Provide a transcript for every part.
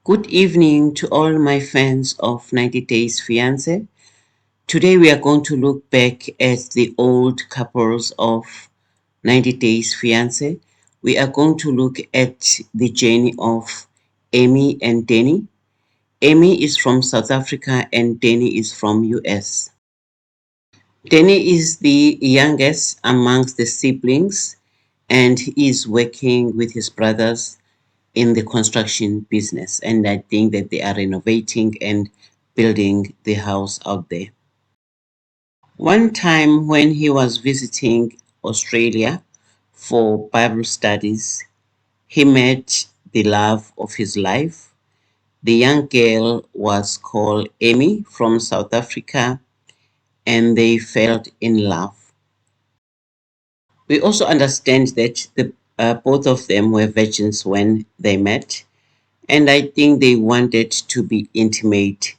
Good evening to all my fans of 90 Days Fiance. Today we are going to look back at the old couples of 90 Days Fiance. We are going to look at the journey of Amy and Danny. Amy is from South Africa and Danny is from US. Danny is the youngest amongst the siblings and he is working with his brothers in the construction business, and I think that they are renovating and building the house out there. One time when he was visiting Australia for Bible studies, he met the love of his life. The young girl was called Amy from South Africa, and they fell in love. We also understand that both of them were virgins when they met, and I think they wanted to be intimate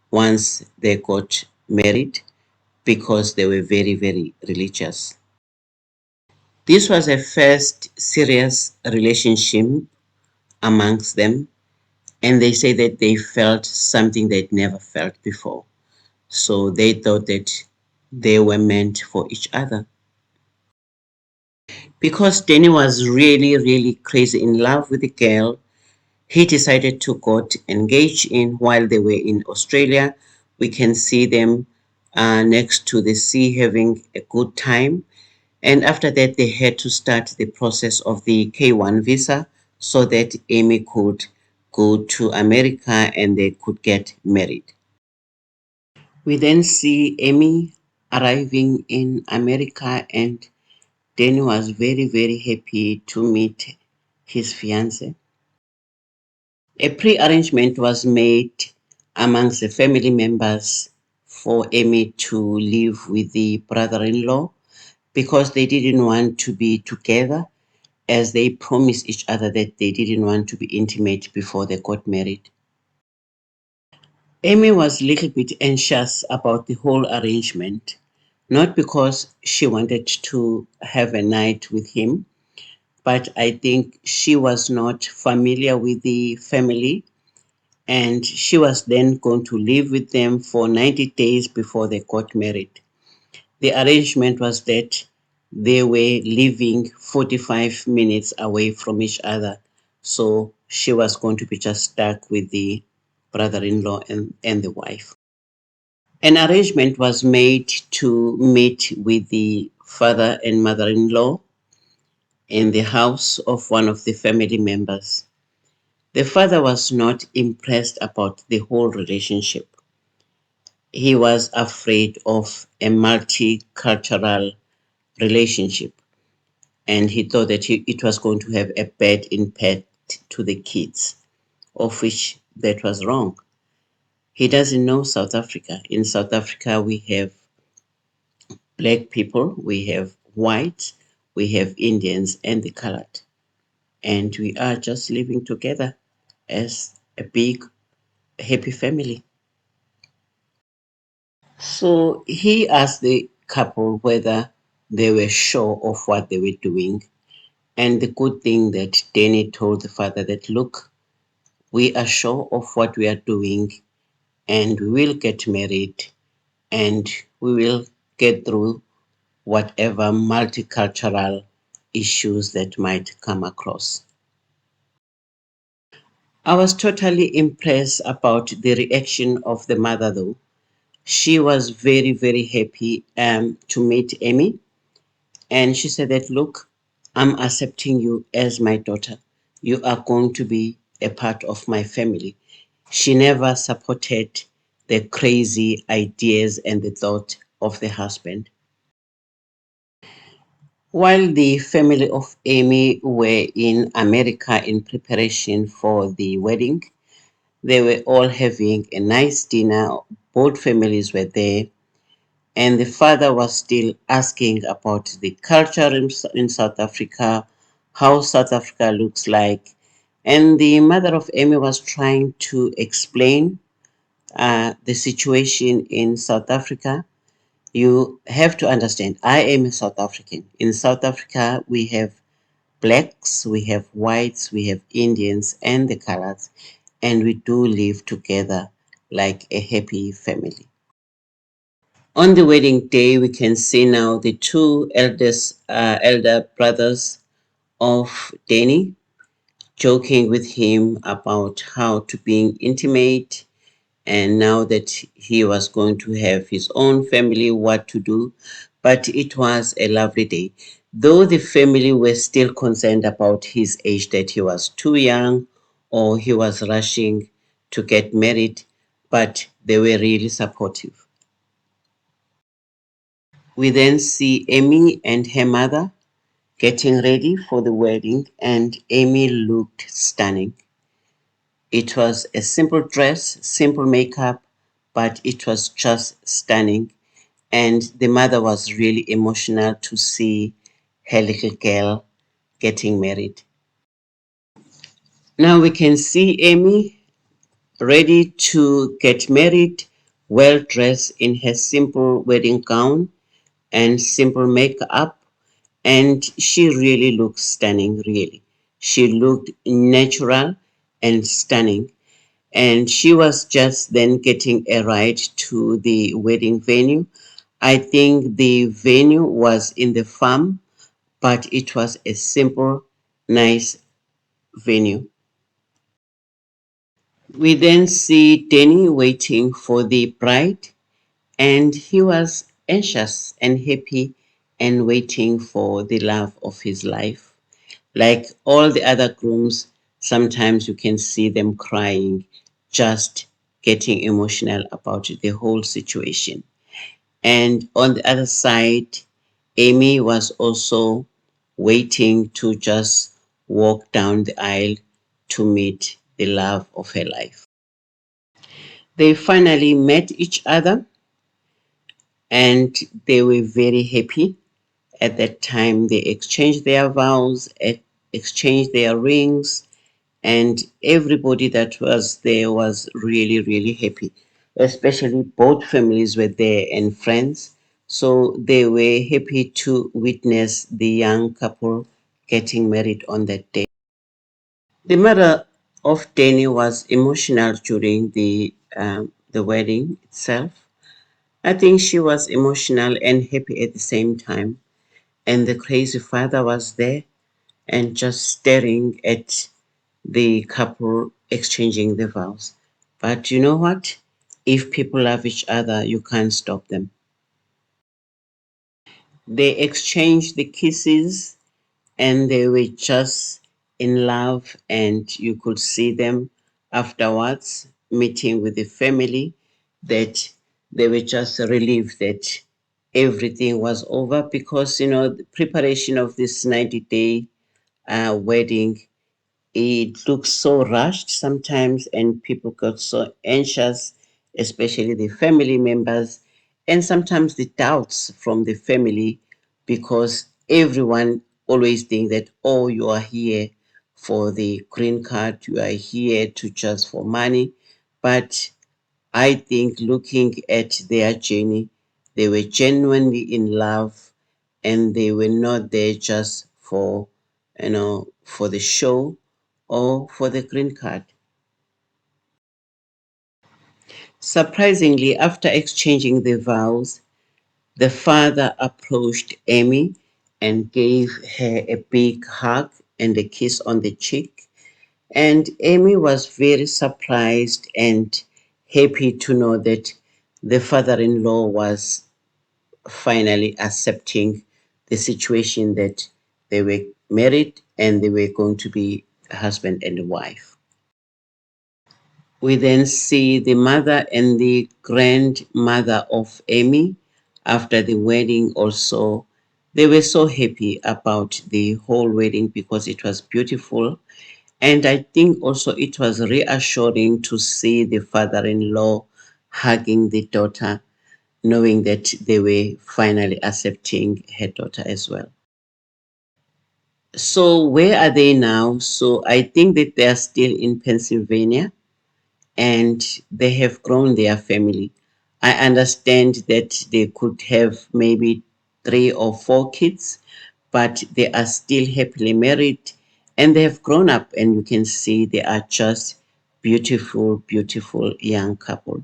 once they got married because they were very, very religious. This was a first serious relationship amongst them, and they say that they felt something they'd never felt before. So they thought that they were meant for each other. Because Danny was really, really crazy in love with the girl, he decided to got engaged in while they were in Australia. We can see them next to the sea having a good time. And after that, they had to start the process of the K1 visa so that Amy could go to America and they could get married. We then see Amy arriving in America, and Danny was very, very happy to meet his fiance. A pre-arrangement was made amongst the family members for Amy to live with the brother-in-law because they didn't want to be together, as they promised each other that they didn't want to be intimate before they got married. Amy was a little bit anxious about the whole arrangement, not because she wanted to have a night with him, but I think she was not familiar with the family, and she was then going to live with them for 90 days before they got married. The arrangement was that they were living 45 minutes away from each other, so she was going to be just stuck with the brother-in-law and the wife. An arrangement was made to meet with the father and mother-in-law in the house of one of the family members. The father was not impressed about the whole relationship. He was afraid of a multicultural relationship, and he thought that it was going to have a bad impact to the kids, of which that was wrong. He doesn't know South Africa. In South Africa, we have black people, we have whites, we have Indians, and the colored. And we are just living together as a big, happy family. So he asked the couple whether they were sure of what they were doing. And the good thing that Danny told the father that, look, we are sure of what we are doing and we will get married and we will get through whatever multicultural issues that might come across. I was totally impressed about the reaction of the mother though. She was very, very happy to meet Amy. And she said that, look, I'm accepting you as my daughter. You are going to be a part of my family. She never supported the crazy ideas and the thought of the husband. While the family of Amy were in America in preparation for the wedding, they were all having a nice dinner. Both families were there, and the father was still asking about the culture in South Africa, how South Africa looks like. And the mother of Amy was trying to explain the situation in South Africa. You have to understand, I am a South African. In South Africa, we have blacks, we have whites, we have Indians, and the colors. and we do live together like a happy family. On the wedding day, we can see now the two elder brothers of Danny joking with him about how to being intimate, and now that he was going to have his own family, what to do. But it was a lovely day, though the family were still concerned about his age, that he was too young or he was rushing to get married, but they were really supportive. We then see Amy and her mother getting ready for the wedding, and Amy looked stunning. It was a simple dress, simple makeup, but it was just stunning. And the mother was really emotional to see her little girl getting married. Now we can see Amy ready to get married, well dressed in her simple wedding gown and simple makeup, and she really looks stunning, really. She looked natural and stunning. And she was just then getting a ride to the wedding venue. I think the venue was in the farm, but it was a simple, nice venue. We then see Danny waiting for the bride, and he was anxious and happy and waiting for the love of his life. Like all the other grooms, sometimes you can see them crying, just getting emotional about the whole situation. And on the other side, Amy was also waiting to just walk down the aisle to meet the love of her life. They finally met each other and they were very happy. At that time, they exchanged their vows, exchanged their rings, and everybody that was there was really, really happy. Especially both families were there and friends. So they were happy to witness the young couple getting married on that day. The mother of Danny was emotional during the wedding itself. I think she was emotional and happy at the same time. And the crazy father was there and just staring at the couple exchanging the vows. But you know what? If people love each other, you can't stop them. They exchanged the kisses and they were just in love, and you could see them afterwards meeting with the family that they were just relieved that everything was over, because the preparation of this 90-day wedding, it looks so rushed sometimes and people got so anxious, especially the family members, and sometimes the doubts from the family, because everyone always think that, oh, you are here for the green card, you are here to just for money. But I think looking at their journey, they were genuinely in love and they were not there just for the show or for the green card. Surprisingly, after exchanging the vows, the father approached Amy and gave her a big hug and a kiss on the cheek. And Amy was very surprised and happy to know that the father in law was finally accepting the situation that they were married and they were going to be a husband and a wife. We then see the mother and the grandmother of Amy after the wedding also. They were so happy about the whole wedding because it was beautiful. And I think also it was reassuring to see the father in law hugging the daughter, knowing that they were finally accepting her daughter as well. So, where are they now? So, I think that they are still in Pennsylvania and they have grown their family. I understand that they could have maybe 3 or 4 kids, but they are still happily married and they have grown up, and you can see they are just beautiful, beautiful young couple.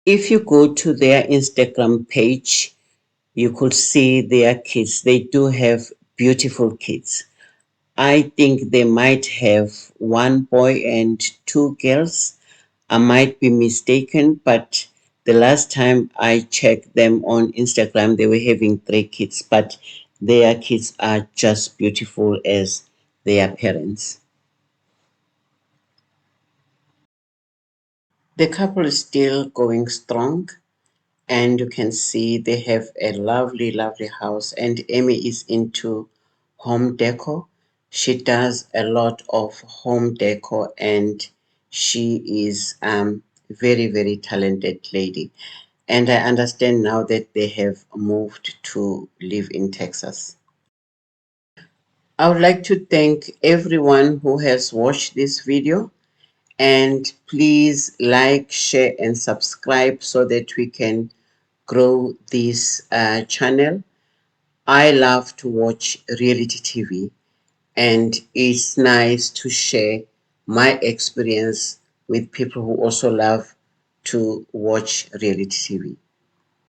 If you go to their Instagram page, you could see their kids. They do have beautiful kids. I think they might have one boy and two girls. I might be mistaken, but the last time I checked them on Instagram, they were having three kids, but their kids are just beautiful as their parents. The couple is still going strong, and you can see they have a lovely, lovely house. And Amy is into home decor. She does a lot of home decor, and she is very, very talented lady. And I understand now that they have moved to live in Texas. I would like to thank everyone who has watched this video, and please like, share, and subscribe so that we can grow this channel. I love to watch reality TV, and it's nice to share my experience with people who also love to watch reality TV.